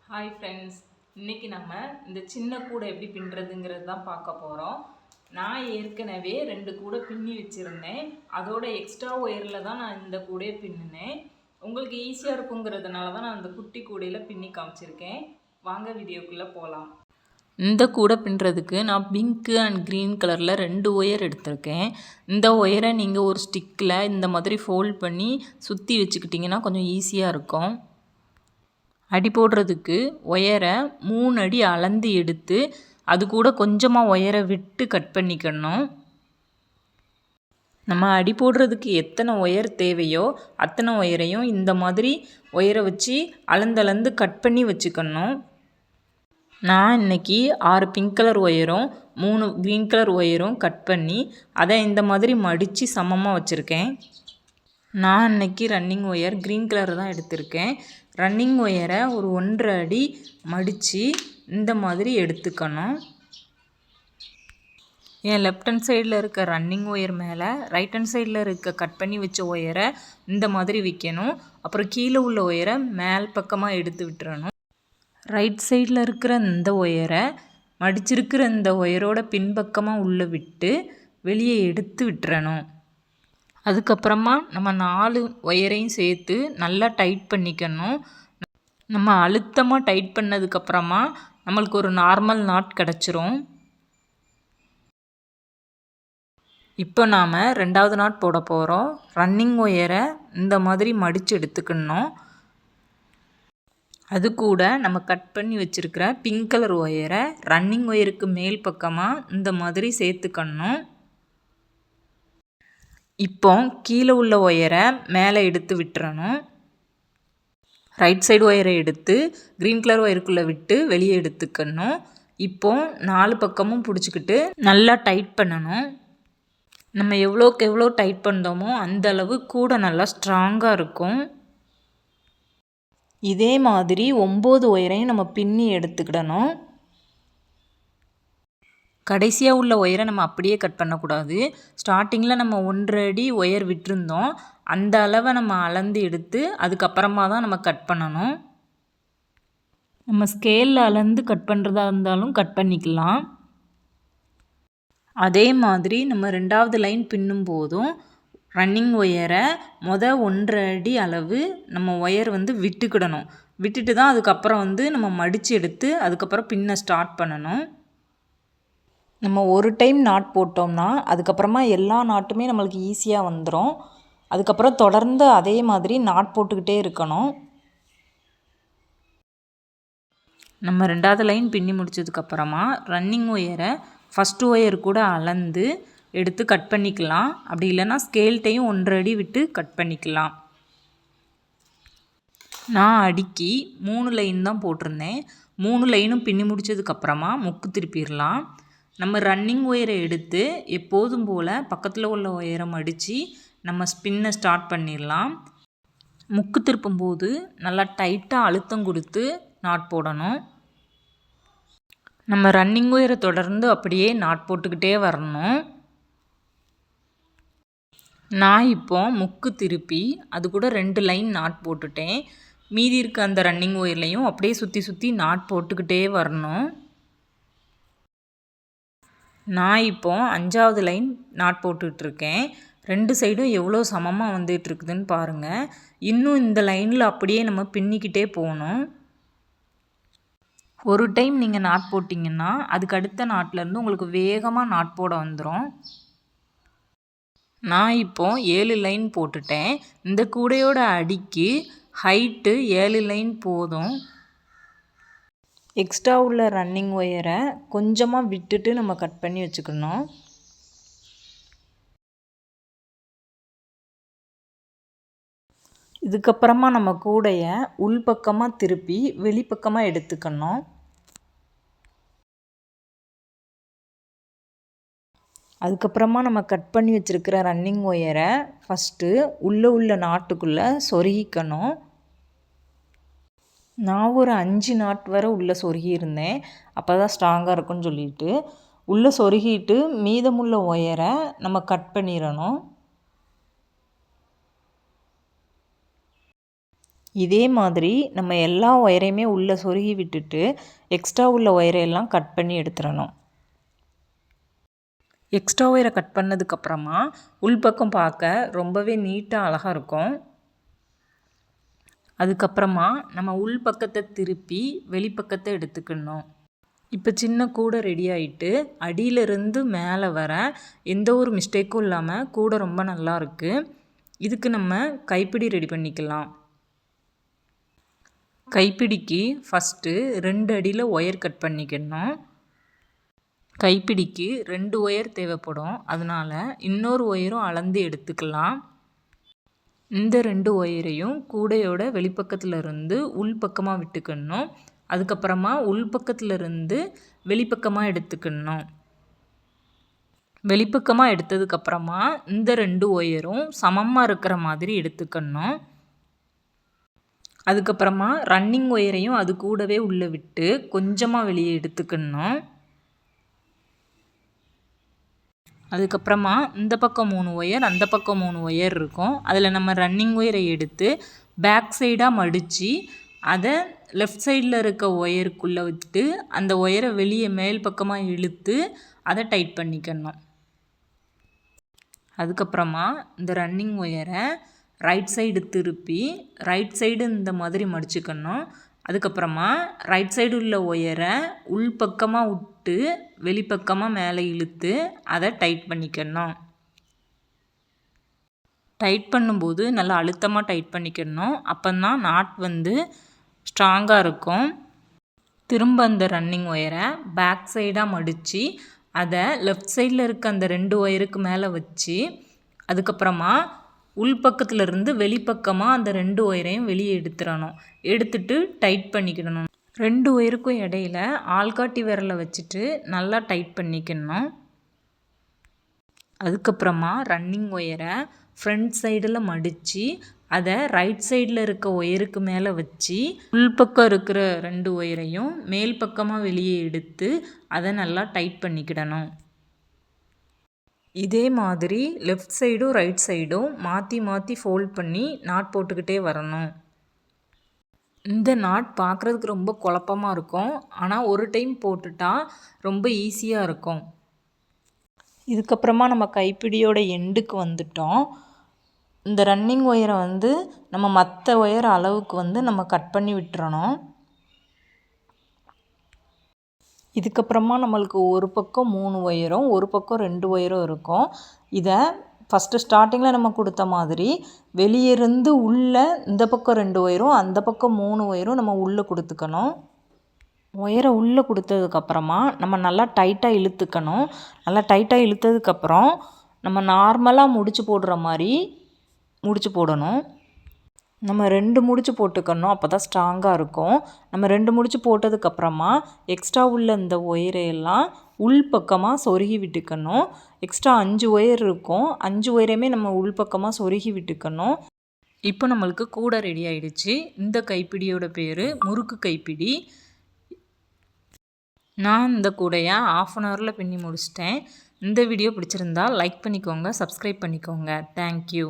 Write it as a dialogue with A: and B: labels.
A: Hi friends, இன்றைக்கி நம்ம இந்த சின்ன கூடை எப்படி பின்னுறதுங்கிறது தான் பார்க்க போகிறோம். நான் ஏற்கனவே 2 கூடை பின்னி வச்சுருந்தேன். அதோட எக்ஸ்ட்ரா ஒயரில் தான் நான் இந்த கூடையை பின்னினேன். உங்களுக்கு ஈஸியாக இருக்குங்கிறதுனால தான் நான் இந்த குட்டி கூடையில் பின்னி காமிச்சிருக்கேன். வாங்க வீடியோக்குள்ளே போகலாம். இந்த கூடை பின்னுறதுக்கு நான் பிங்க்கு அண்ட் க்ரீன் கலரில் 2 ஒயர் எடுத்திருக்கேன். இந்த ஒயரை நீங்கள் ஒரு ஸ்டிக்கில் இந்த மாதிரி ஃபோல்ட் பண்ணி சுற்றி வச்சுக்கிட்டிங்கன்னா கொஞ்சம் ஈஸியாக இருக்கும். அடி போடுறதுக்கு ஒயரை 3 அடி அளந்து எடுத்து அது கூட கொஞ்சமாக ஒயரை விட்டு கட் பண்ணிக்கணும். நம்ம அடி போடுறதுக்கு எத்தனை ஒயர் தேவையோ அத்தனை ஒயரையும் இந்த மாதிரி ஒயரை வச்சு அளந்தளந்து கட் பண்ணி வச்சுக்கணும். நான் இன்றைக்கி 6 பிங்க் கலர் ஒயரும் 3 க்ரீன் கலர் ஒயரும் கட் பண்ணி அதை இந்த மாதிரி மடித்து சமமாக வச்சுருக்கேன். நான் இன்றைக்கி ரன்னிங் ஒயர் க்ரீன் கலர் தான் எடுத்திருக்கேன். ரன்னிங் ஒயரை ஒரு 1.5 அடி மடித்து இந்த மாதிரி எடுத்துக்கணும். என் லெஃப்ட் ஹேண்ட் சைடில் இருக்க ரன்னிங் ஒயர் மேலே ரைட் ஹேண்ட் சைடில் இருக்க கட் பண்ணி வச்ச ஒயரை இந்த மாதிரி வைக்கணும். அப்புறம் கீழே உள்ள ஒயரை மேல் பக்கமாக எடுத்து விட்டுறணும். ரைட் சைடில் இருக்கிற இந்த ஒயரை மடிச்சிருக்கிற இந்த ஒயரோட பின்பக்கமாக உள்ளே விட்டு வெளியே எடுத்து விட்டுறணும். அதுக்கப்புறமா நம்ம 4 ஒயரையும் சேர்த்து நல்லா டைட் பண்ணிக்கணும். நம்ம அழுத்தமாக டைட் பண்ணதுக்கப்புறமா நம்மளுக்கு ஒரு நார்மல் நாட் கிடச்சிரும். இப்போ நாம் 2வது நாட் போட போகிறோம். ரன்னிங் ஒயரை இந்த மாதிரி மடித்து எடுத்துக்கணும். அது கூட நம்ம கட் பண்ணி வச்சுருக்கிற பிங்க் கலர் ஒயரை ரன்னிங் ஒயருக்கு மேல் பக்கமாக இந்த மாதிரி சேர்த்துக்கணும். இப்போ கீழே உள்ள ஒயரை மேலே எடுத்து விட்டுறணும். ரைட் சைடு ஒயரை எடுத்து க்ரீன் கலர் ஒயருக்குள்ளே விட்டு வெளியே எடுத்துக்கணும். இப்போ 4 பக்கமும் பிடிச்சிக்கிட்டு நல்லா டைட் பண்ணணும். நம்ம எவ்வளோக்கு எவ்வளோ டைட் பண்ணுறோமோ அந்த அளவு கூட நல்லா ஸ்ட்ராங்காக இருக்கும். இதே மாதிரி 9 ஒயரையும் நம்ம பின்னி எடுத்துக்கிடணும். கடைசியாக உள்ள ஒயரை நம்ம அப்படியே கட் பண்ணக்கூடாது. ஸ்டார்டிங்கில் நம்ம 1.5 அடி ஒயர் விட்டுருந்தோம். அந்த அளவை நம்ம அளந்து எடுத்து அதுக்கப்புறமா தான் நம்ம கட் பண்ணணும். நம்ம ஸ்கேலில் அளந்து கட் பண்ணுறதா இருந்தாலும் கட் பண்ணிக்கலாம். அதே மாதிரி நம்ம 2வது லைன் பின்னும் போதும் ரன்னிங் ஒயரை 1.5 அடி அளவு நம்ம ஒயர் விட்டுக்கிடணும். விட்டுட்டு தான் அதுக்கப்புறம் நம்ம மடித்து எடுத்து அதுக்கப்புறம் பின்ன ஸ்டார்ட் பண்ணணும். நம்ம ஒரு டைம் நாட் போட்டோம்னா அதுக்கப்புறமா எல்லா நாட்டுமே நம்மளுக்கு ஈஸியாக வந்துடும். அதுக்கப்புறம் தொடர்ந்து அதே மாதிரி நாட் போட்டுக்கிட்டே இருக்கணும். நம்ம 2வது லைன் பின்னி முடித்ததுக்கப்புறமா ரன்னிங் ஒயரை ஃபஸ்ட்டு ஒயர் கூட அளந்து எடுத்து கட் பண்ணிக்கலாம். அப்படி இல்லைன்னா ஸ்கேல்ட்டையும் 1.5 அடி விட்டு கட் பண்ணிக்கலாம். நான் அடிக்கி 3 லைன் தான் போட்டிருந்தேன். 3 லைனும் பின்னி முடித்ததுக்கப்புறமா முக்கு திருப்பிடலாம். நம்ம ரன்னிங் ஒயரை எடுத்து எப்போதும் போல் பக்கத்தில் உள்ள ஒயரை மடித்து நம்ம ஸ்பின்னை ஸ்டார்ட் பண்ணிடலாம். முக்கு திருப்பும்போது நல்லா டைட்டாக அழுத்தம் கொடுத்து நாட் போடணும். நம்ம ரன்னிங் ஒயரை தொடர்ந்து அப்படியே நாட் போட்டுக்கிட்டே வரணும். நான் இப்போ முக்கு திருப்பி அது கூட 2 லைன் நாட் போட்டுட்டேன். மீதி இருக்க அந்த ரன்னிங் ஒயர்லையும் அப்படியே சுற்றி சுற்றி நாட் போட்டுக்கிட்டே வரணும். நான் இப்போ 5வது லைன் நாட் போட்டுட்ருக்கேன். 2 சைடும் எவ்வளோ சமமாக வந்துட்டுருக்குதுன்னு பாருங்கள். இன்னும் இந்த லைனில் அப்படியே நம்ம பின்னிக்கிட்டே போகணும். ஒரு டைம் நீங்கள் நாட் போட்டிங்கன்னா அதுக்கு அடுத்த நாட்லேருந்து உங்களுக்கு வேகமாக நாட் போட வந்துடும். நான் இப்போ 7 லைன் போட்டுட்டேன். இந்த கூடையோட அடிக்கு ஹைட்டு 7 லைன் போதும். எக்ஸ்ட்ரா உள்ள ரன்னிங் ஒயரை கொஞ்சமாக விட்டுட்டு நம்ம கட் பண்ணி வச்சுக்கணும். இதுக்கப்புறமா நம்ம கூடையை உள்பக்கமாக திருப்பி வெளிப்பக்கமாக எடுத்துக்கணும். அதுக்கப்புறமா நம்ம கட் பண்ணி வச்சுருக்கிற ரன்னிங் ஒயரை ஃபஸ்ட்டு உள்ள நாட்டுக்குள்ளே சொருகிக்கணும். நான் ஒரு 5 நாட் வரை உள்ளே சொருகியிருந்தேன். அப்போ தான் ஸ்ட்ராங்காக இருக்குன்னு சொல்லிட்டு உள்ளே சொருகிட்டு மீதமுள்ள ஒயரை நம்ம கட் பண்ணிடணும். இதே மாதிரி நம்ம எல்லா ஒயரையுமே உள்ளே சொருகி விட்டுட்டு எக்ஸ்ட்ரா உள்ள ஒயரையெல்லாம் கட் பண்ணி எடுத்துடணும். எக்ஸ்ட்ரா ஒயரை கட் பண்ணதுக்கப்புறமா உள்பக்கம் பார்க்க ரொம்பவே நீட்டாக அழகாக இருக்கும். அதுக்கப்புறமா நம்ம உள்பக்கத்தை திருப்பி வெளிப்பக்கத்தை எடுத்துக்கணும். இப்போ சின்ன கூடை ரெடி ஆகிட்டு அடியிலிருந்து மேலே வர எந்த ஒரு மிஸ்டேக்கும் இல்லாமல் கூடை ரொம்ப நல்லா இருக்குது. இதுக்கு நம்ம கைப்பிடி ரெடி பண்ணிக்கலாம். கைப்பிடிக்கு ஃபஸ்ட்டு 2 அடியில் ஒயர் கட் பண்ணிக்கணும். கைப்பிடிக்கு 2 ஒயர் தேவைப்படும், அதனால் இன்னொரு ஒயரும் அளந்து எடுத்துக்கலாம். இந்த 2 ஒயரையும் கூடையோட வெளிப்பக்கத்தில் இருந்து உள்பக்கமாக விட்டுக்கணும். அதுக்கப்புறமா உள்பக்கத்தில் இருந்து வெளிப்பக்கமாக எடுத்துக்கணும். வெளிப்பக்கமாக எடுத்ததுக்கப்புறமா இந்த 2 ஒயரும் சமமாக இருக்கிற மாதிரி எடுத்துக்கணும். அதுக்கப்புறமா ரன்னிங் ஒயரையும் அது கூடவே உள்ளே விட்டு கொஞ்சமாக வெளியே எடுத்துக்கணும். அதுக்கப்புறமா இந்த பக்கம் 3 ஒயர், அந்த பக்கம் 3 ஒயர் இருக்கும். அதில் நம்ம ரன்னிங் ஒயரை எடுத்து பேக் சைடாக மடித்து அதை லெஃப்ட் சைடில் இருக்க ஒயருக்குள்ளே விட்டு அந்த ஒயரை வெளியே மேல் பக்கமாக இழுத்து அதை டைட் பண்ணிக்கணும். அதுக்கப்புறமா இந்த ரன்னிங் ஒயரை ரைட் சைடு திருப்பி ரைட் சைடு இந்த மாதிரி மடிச்சுக்கணும். அதுக்கப்புறமா ரைட் சைடு உள்ள ஒயரை உள்பக்கமாக விட்டு வெளிப்பக்கமாக மேலே இழுத்து அதை டைட் பண்ணிக்கணும். டைட் பண்ணும்போது நல்லா அழுத்தமாக டைட் பண்ணிக்கணும். அப்போ தான் நாட் ஸ்ட்ராங்காக இருக்கும். திரும்ப அந்த ரன்னிங் ஒயரை பேக் சைடாக மடித்து அதை லெஃப்ட் சைடில் இருக்க அந்த 2 ஒயருக்கு மேலே வச்சு அதுக்கப்புறமா உள்பக்கத்தில் இருந்து வெளிப்பக்கமாக அந்த 2 ஒயரையும் வெளியே எடுத்துட்டு டைட் பண்ணிக்கிடணும். 2 ஒயருக்கும் இடையில ஆள்காட்டி விரலை வச்சுட்டு நல்லா டைட் பண்ணிக்கணும். அதுக்கப்புறமா ரன்னிங் ஒயரை ஃப்ரண்ட் சைடில் மடித்து அதை ரைட் சைடில் இருக்க ஒயருக்கு மேலே வச்சு உள்பக்கம் இருக்கிற 2 ஒயரையும் மேல் பக்கமாக வெளியே எடுத்து அதை நல்லா டைட் பண்ணிக்கிடணும். இதே மாதிரி லெஃப்ட் சைடும் ரைட் சைடும் மாற்றி மாற்றி ஃபோல்ட் பண்ணி நாட் போட்டுக்கிட்டே வரணும். இந்த நாட் பார்க்குறதுக்கு ரொம்ப குழப்பமாக இருக்கும், ஆனால் ஒரு டைம் போட்டுட்டா ரொம்ப ஈஸியாக இருக்கும். இதுக்கப்புறமா நம்ம கைப்பிடியோட எண்டுக்கு வந்துட்டோம். இந்த ரன்னிங் ஒயரை நம்ம மற்ற ஒயர் அளவுக்கு நம்ம கட் பண்ணி விட்டுறணும். இதுக்கப்புறமா நம்மளுக்கு ஒரு பக்கம் 3 ஒயரும் ஒரு பக்கம் 2 ஒயரும் இருக்கும். இதை ஃபஸ்ட்டு ஸ்டார்டிங்கில் நம்ம கொடுத்த மாதிரி வெளியிருந்து உள்ளே இந்த பக்கம் 2 ஒயரும் அந்த பக்கம் 3 ஒயரும் நம்ம உள்ளே கொடுத்துக்கணும். ஒயரை உள்ளே கொடுத்ததுக்கப்புறமா நம்ம நல்லா டைட்டாக இழுத்துக்கணும். நல்லா டைட்டாக இழுத்ததுக்கப்புறம் நம்ம நார்மலாக முடிச்சு போடுற மாதிரி முடிச்சு போடணும். நம்ம 2 முடிச்சு போட்டுக்கணும், அப்போ தான் ஸ்ட்ராங்காக இருக்கும். நம்ம 2 முடிச்சு போட்டதுக்கப்புறமா எக்ஸ்ட்ரா உள்ள இந்த ஒயரையெல்லாம் உள்பக்கமாக சொருகி விட்டுக்கணும். எக்ஸ்ட்ரா 5 ஒயர் இருக்கும், 5 ஒயரையுமே நம்ம உள்பக்கமாக சொருகி விட்டுக்கணும். இப்போ நம்மளுக்கு கூடை ரெடி ஆகிடுச்சு. இந்த கைப்பிடியோட பேர் முறுக்கு கைப்பிடி. நான் இந்த கூடையை 1/2 ஹவரில் பின்னி முடிச்சிட்டேன். இந்த வீடியோ பிடிச்சிருந்தா லைக் பண்ணிக்கோங்க, சப்ஸ்கிரைப் பண்ணிக்கோங்க. தேங்க்யூ.